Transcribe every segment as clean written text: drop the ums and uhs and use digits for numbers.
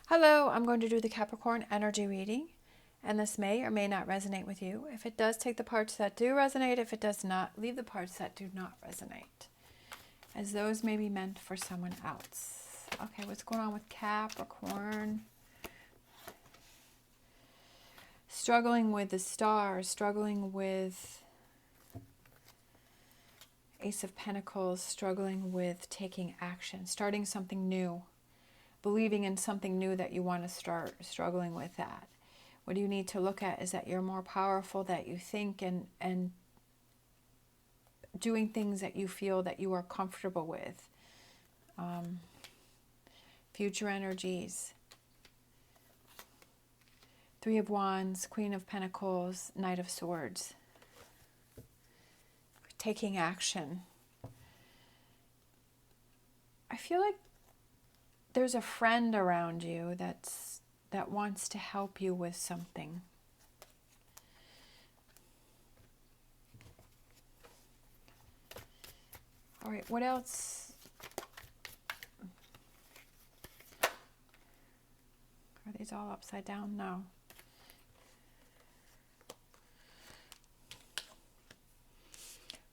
Hello, I'm going to do the Capricorn energy reading, and this may or may not resonate with you. If it does, take the parts that do resonate. If it does not, leave the parts that do not resonate, as those may be meant for someone else. Okay, what's going on with Capricorn? Struggling with the star, struggling with Ace of Pentacles, struggling with taking action, starting something new, believing in something new that you want to start, struggling with that. What you need to look at is that you're more powerful than you think, and doing things that you feel that you are comfortable with. Future energies. Three of Wands, Queen of Pentacles, Knight of Swords. Taking action. I feel like there's a friend around you that wants to help you with something. All right, what else? Are these all upside down? No.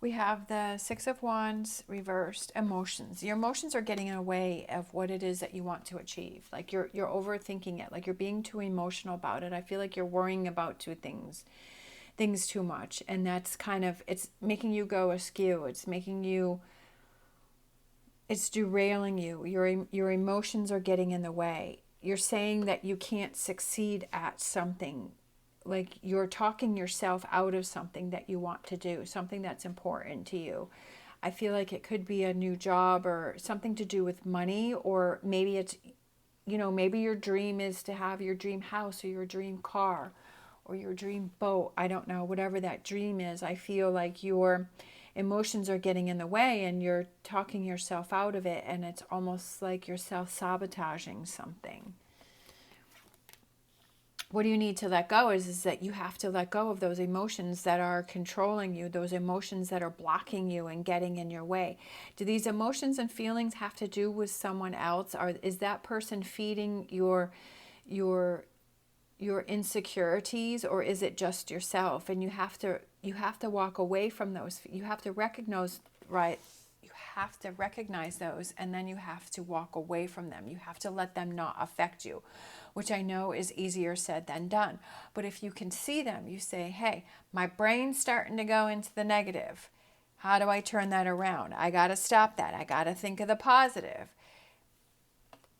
We have the Six of Wands reversed, emotions. Your emotions are getting in the way of what it is that you want to achieve. Like you're overthinking it, like you're being too emotional about it. I feel like you're worrying about things too much, and that's kind of, it's making you go askew. It's derailing you. Your emotions are getting in the way. You're saying that you can't succeed at something. Like you're talking yourself out of something that you want to do, something that's important to you. I feel like it could be a new job or something to do with money, or maybe it's, maybe your dream is to have your dream house or your dream car or your dream boat. I don't know, whatever that dream is. I feel like your emotions are getting in the way and you're talking yourself out of it, and it's almost like you're self-sabotaging something. What you need to let go is that you have to let go of those emotions that are controlling you, those emotions that are blocking you and getting in your way. Do these emotions and feelings have to do with someone else? Or is that person feeding your insecurities, or is it just yourself? And you have to walk away from those. You have to recognize, right? You have to recognize those, and then you have to walk away from them. You have to let them not affect you, which I know is easier said than done. But if you can see them, you say, hey, my brain's starting to go into the negative. How do I turn that around? I got to stop that. I got to think of the positive.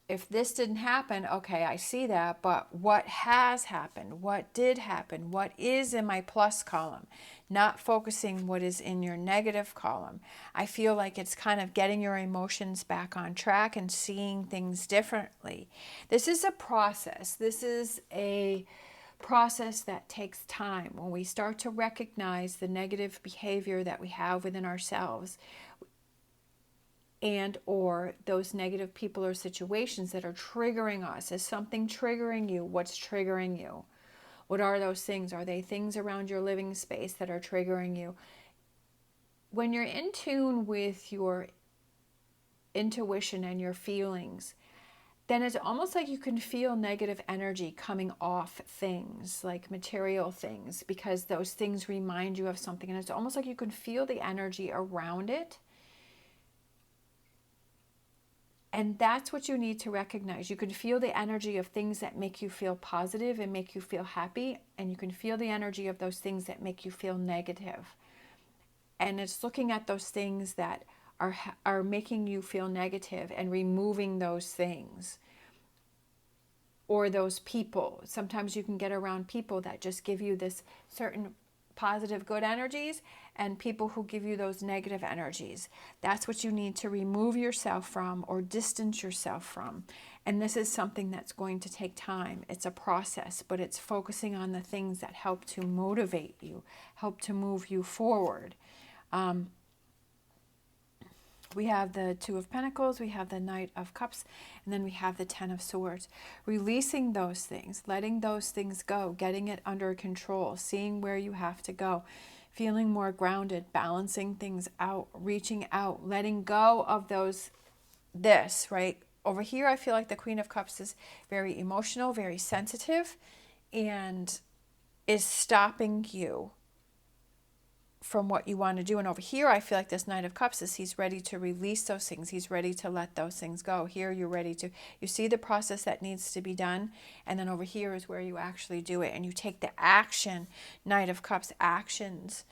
If this didn't happen, okay, I see that, but what has happened? What did happen? What is in my plus column? Not focusing what is in your negative column. I feel like it's kind of getting your emotions back on track and seeing things differently. This is a process. This is a process that takes time. When we start to recognize the negative behavior that we have within ourselves, and or those negative people or situations that are triggering us. Is something triggering you? What's triggering you? What are those things? Are they things around your living space that are triggering you? When you're in tune with your intuition and your feelings, then it's almost like you can feel negative energy coming off things, like material things, because those things remind you of something. And it's almost like you can feel the energy around it. And that's what you need to recognize. You can feel the energy of things that make you feel positive and make you feel happy. And you can feel the energy of those things that make you feel negative. And it's looking at those things that are making you feel negative and removing those things. Or those people. Sometimes you can get around people that just give you this certain positive, good energies, and people who give you those negative energies. That's what you need to remove yourself from or distance yourself from. And this is something that's going to take time. It's a process, but it's focusing on the things that help to motivate you, help to move you forward. We have the Two of Pentacles, we have the Knight of Cups, and then we have the Ten of Swords. Releasing those things, letting those things go, getting it under control, seeing where you have to go, feeling more grounded, balancing things out, reaching out, letting go of right? over here, I feel like the Queen of Cups is very emotional, very sensitive, and is stopping you from what you want to do. And over here, I feel like this Knight of Cups is he's ready to release those things. He's ready to let those things go. Here, you're ready to, you see the process that needs to be done. And then over here is where you actually do it. And you take the action, Knight of Cups, actions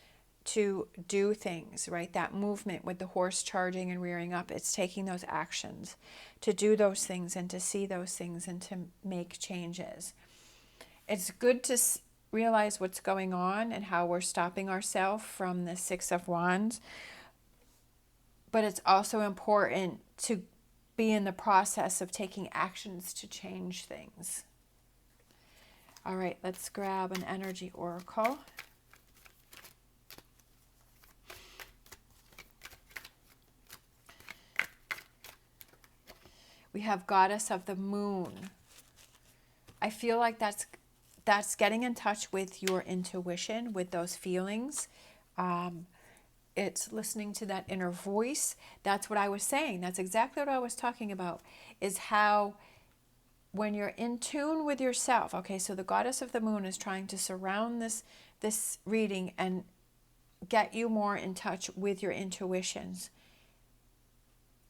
to do things, right? That movement with the horse charging and rearing up, it's taking those actions to do those things and to see those things and to make changes. It's good to realize what's going on and how we're stopping ourselves from the Six of Wands, but it's also important to be in the process of taking actions to change things. All right, let's grab an energy oracle. We have Goddess of the Moon. I feel like that's getting in touch with your intuition, with those feelings. It's listening to that inner voice. That's what I was saying. That's exactly what I was talking about, is how when you're in tune with yourself. Okay, so the Goddess of the Moon is trying to surround this reading and get you more in touch with your intuitions.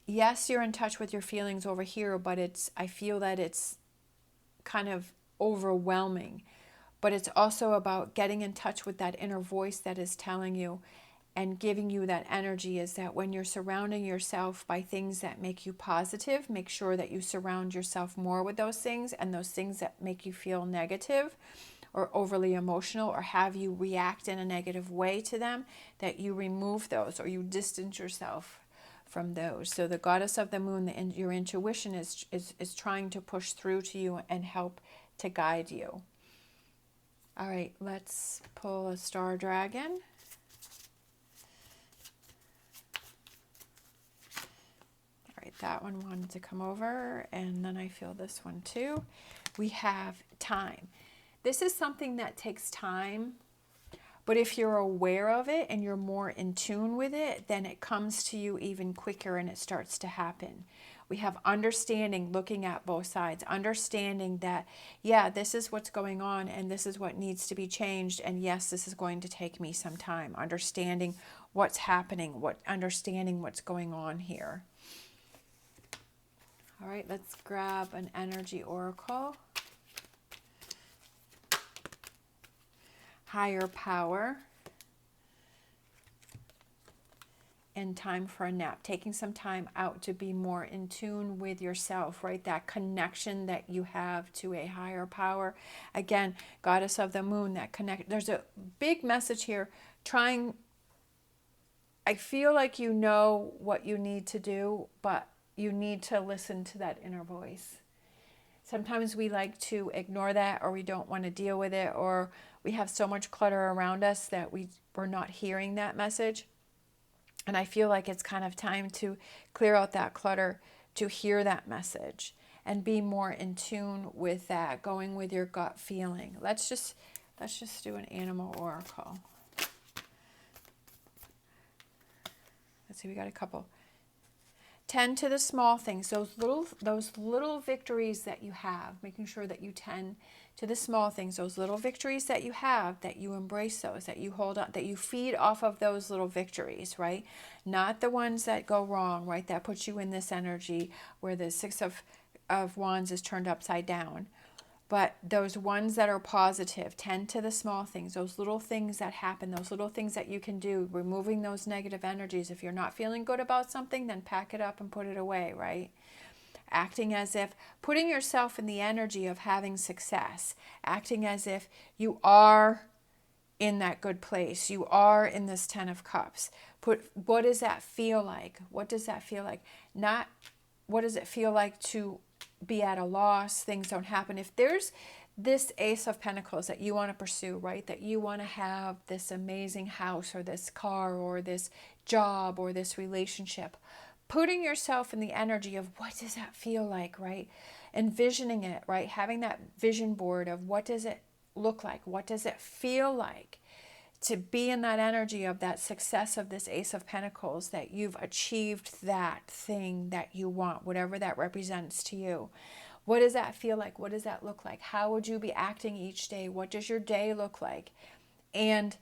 Yes, you're in touch with your feelings over here, but I feel that it's kind of overwhelming. But it's also about getting in touch with that inner voice that is telling you and giving you that energy, is that when you're surrounding yourself by things that make you positive, make sure that you surround yourself more with those things, and those things that make you feel negative or overly emotional or have you react in a negative way to them, that you remove those or you distance yourself from those. So the Goddess of the Moon, your intuition is trying to push through to you and help to guide you. All right, let's pull a Star Dragon. All right, that one wanted to come over, and then I feel this one too. We have time. This is something that takes time, but if you're aware of it and you're more in tune with it, then it comes to you even quicker and it starts to happen. We have understanding, looking at both sides, understanding that, yeah, this is what's going on and this is what needs to be changed. And yes, this is going to take me some time. Understanding what's happening, understanding what's going on here. All right, let's grab an energy oracle. Higher power, and time for a nap. Taking some time out to be more in tune with yourself, right? That connection that you have to a higher power. Again, Goddess of the Moon, that connect. There's a big message here. I feel like you know what you need to do, but you need to listen to that inner voice. Sometimes we like to ignore that, or we don't want to deal with it, or we have so much clutter around us that we're not hearing that message. And I feel like it's kind of time to clear out that clutter, to hear that message and be more in tune with that, going with your gut feeling. Let's just do an animal oracle. Let's see, we got a couple. Tend to the small things, those little victories that you have, making sure that you tend to the small things, those little victories that you have, that you embrace those, that you hold on, that you feed off of those little victories, right? Not the ones that go wrong, right? That puts you in this energy where the Six of Wands is turned upside down. But those ones that are positive, tend to the small things, those little things that happen, those little things that you can do, removing those negative energies. If you're not feeling good about something, then pack it up and put it away, right? Acting as if, putting yourself in the energy of having success, acting as if you are in that good place, you are in this Ten of Cups. What does that feel like? What does that feel like? Not what does it feel like to be at a loss, things don't happen. If there's this Ace of Pentacles that you want to pursue, right, that you want to have this amazing house or this car or this job or this relationship, putting yourself in the energy of what does that feel like, right? Envisioning it, right? Having that vision board of what does it look like? What does it feel like to be in that energy of that success of this Ace of Pentacles, that you've achieved that thing that you want, whatever that represents to you. What does that feel like? What does that look like? How would you be acting each day? What does your day look like? And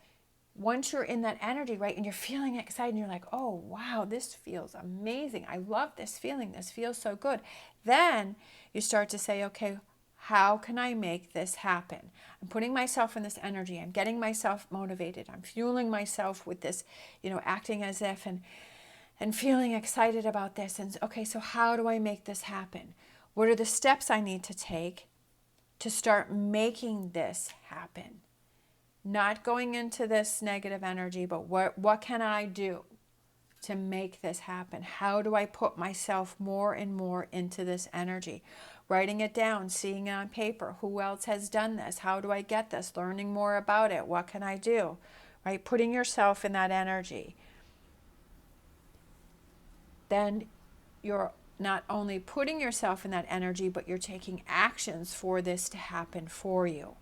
once you're in that energy, right, and you're feeling excited, and you're like, oh, wow, this feels amazing. I love this feeling. This feels so good. Then you start to say, okay, how can I make this happen? I'm putting myself in this energy. I'm getting myself motivated. I'm fueling myself with this, acting as if and feeling excited about this. And okay, so how do I make this happen? What are the steps I need to take to start making this happen? Not going into this negative energy, but what can I do to make this happen? How do I put myself more and more into this energy? Writing it down, seeing it on paper. Who else has done this? How do I get this? Learning more about it. What can I do? Right? Putting yourself in that energy. Then you're not only putting yourself in that energy, but you're taking actions for this to happen for you.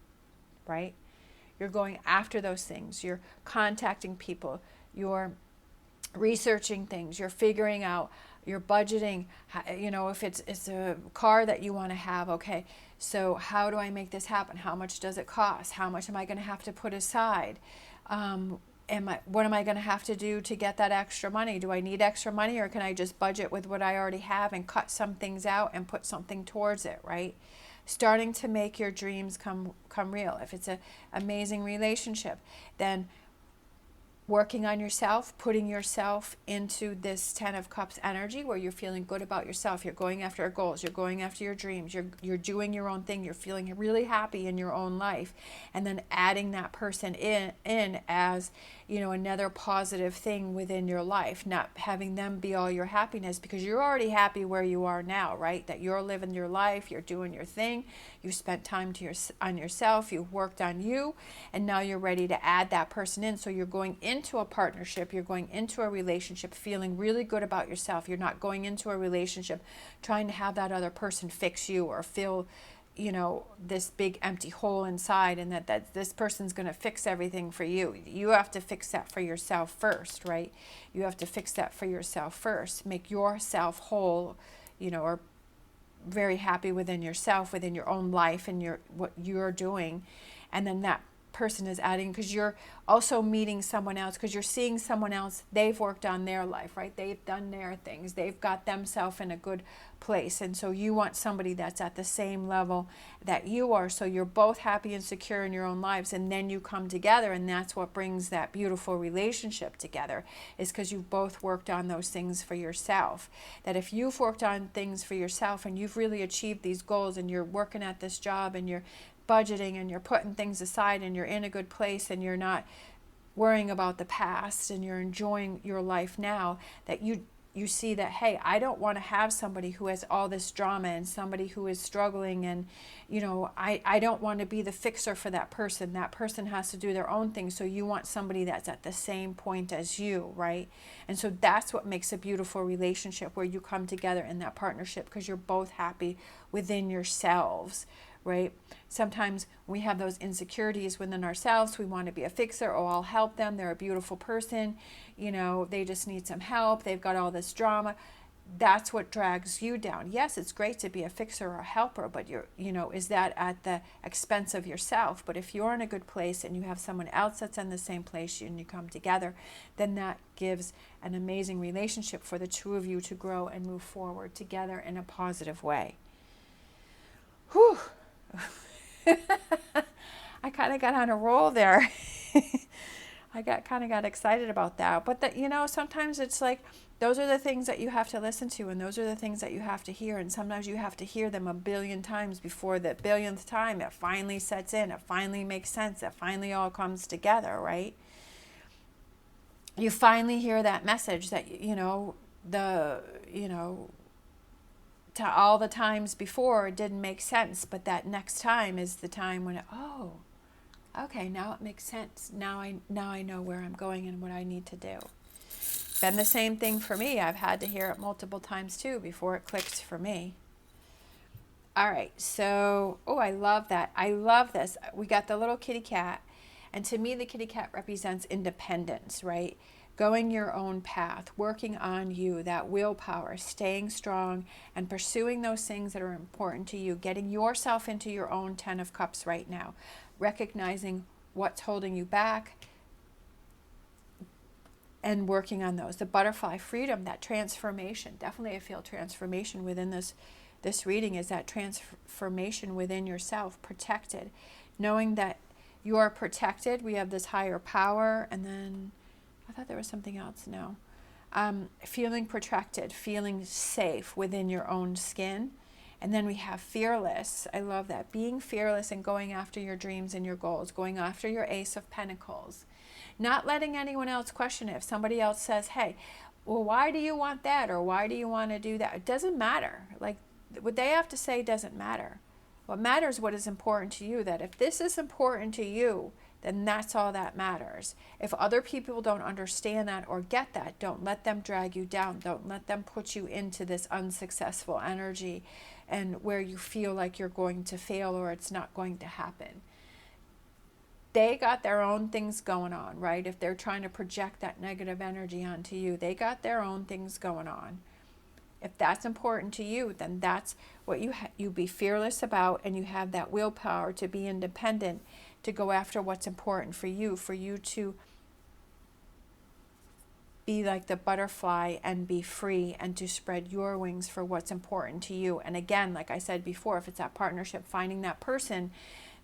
Right? You're going after those things. You're contacting people. You're researching things. You're figuring out. You're budgeting. If it's a car that you want to have, okay, so how do I make this happen? How much does it cost? How much am I going to have to put aside? What am I going to have to do to get that extra money? Do I need extra money, or can I just budget with what I already have and cut some things out and put something towards it, right? Starting to make your dreams come real. If it's an amazing relationship, then working on yourself, putting yourself into this 10 of Cups energy where you're feeling good about yourself. You're going after your goals. You're going after your dreams. You're doing your own thing. You're feeling really happy in your own life. And then adding that person in as, another positive thing within your life. Not having them be all your happiness, because you're already happy where you are now, right? That you're living your life. You're doing your thing. You spent time on yourself. You've worked on you. And now you're ready to add that person in. So you're going into a partnership, you're going into a relationship feeling really good about yourself. You're not going into a relationship trying to have that other person fix you or fill, this big empty hole inside, and that this person's going to fix everything for you. You have to fix that for yourself first, right? You have to fix that for yourself first. Make yourself whole, or very happy within yourself, within your own life and what you're doing. And then that person is adding, because you're also meeting someone else, because you're seeing someone else. They've worked on their life, right? They've done their things. They've got themselves in a good place. And so you want somebody that's at the same level that you are. So you're both happy and secure in your own lives. And then you come together, and that's what brings that beautiful relationship together, is because you've both worked on those things for yourself. That if you've worked on things for yourself and you've really achieved these goals, and you're working at this job, and you're budgeting, and you're putting things aside, and you're in a good place, and you're not worrying about the past, and you're enjoying your life now, that you see that, hey, I don't want to have somebody who has all this drama and somebody who is struggling, and I don't want to be the fixer for that person. That person has to do their own thing. So you want somebody that's at the same point as you, right? And so that's what makes a beautiful relationship, where you come together in that partnership because you're both happy within yourselves, right? Sometimes we have those insecurities within ourselves. We want to be a fixer. Oh, I'll help them. They're a beautiful person. They just need some help. They've got all this drama. That's what drags you down. Yes, it's great to be a fixer or a helper, but is that at the expense of yourself? But if you're in a good place and you have someone else that's in the same place and you come together, then that gives an amazing relationship for the two of you to grow and move forward together in a positive way. Whew. I kind of got on a roll there. I got excited about that. But sometimes it's like, those are the things that you have to listen to, and those are the things that you have to hear. And sometimes you have to hear them a billion times before the billionth time it finally sets in. It finally makes sense. It finally all comes together, right? You finally hear that message that, to all the times before it didn't make sense, but that next time is the time when okay, now it makes sense. Now I know where I'm going and what I need to do. Been the same thing for me. I've had to hear it multiple times too before it clicked for me. All right, so I love that. I love this. We got the little kitty cat, And to me, the kitty cat represents independence, right? Going your own path, working on you, that willpower, staying strong and pursuing those things that are important to you, getting yourself into your own 10 of cups right now, recognizing what's holding you back and working on those. The butterfly freedom, that transformation, definitely I feel transformation within this reading, is that transformation within yourself, protected, knowing that you are protected. We have this higher power, and then I thought there was something else. No. Feeling protected, feeling safe within your own skin. And then we have fearless. I love that. Being fearless and going after your dreams and your goals, going after your Ace of Pentacles. Not letting anyone else question it. If somebody else says, hey, well, why do you want that? Or why do you want to do that? It doesn't matter. Like, what they have to say doesn't matter. What matters is what is important to you. That if this is important to you, then that's all that matters. If other people don't understand that or get that, don't let them drag you down. Don't let them put you into this unsuccessful energy and where you feel like you're going to fail or it's not going to happen. They got their own things going on, right? If they're trying to project that negative energy onto you, they got their own things going on. If that's important to you, then that's what you be fearless about, and you have that willpower to be independent, to go after what's important for you to be like the butterfly and be free and to spread your wings for what's important to you. And again, like I said before, if it's that partnership, finding that person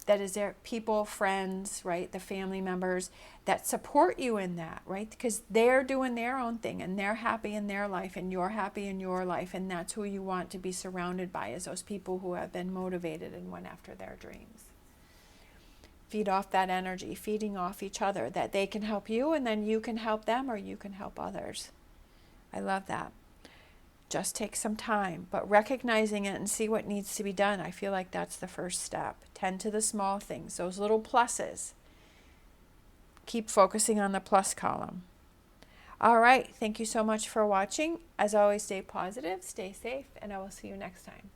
that is there, people, friends, right, the family members that support you in that, right, because they're doing their own thing and they're happy in their life and you're happy in your life, and that's who you want to be surrounded by, is those people who have been motivated and went after their dreams. Feed off that energy, feeding off each other, that they can help you and then you can help them or you can help others. I love that. Just take some time, but recognizing it and see what needs to be done. I feel like that's the first step. Tend to the small things, those little pluses. Keep focusing on the plus column. All right. Thank you so much for watching. As always, stay positive, stay safe, and I will see you next time.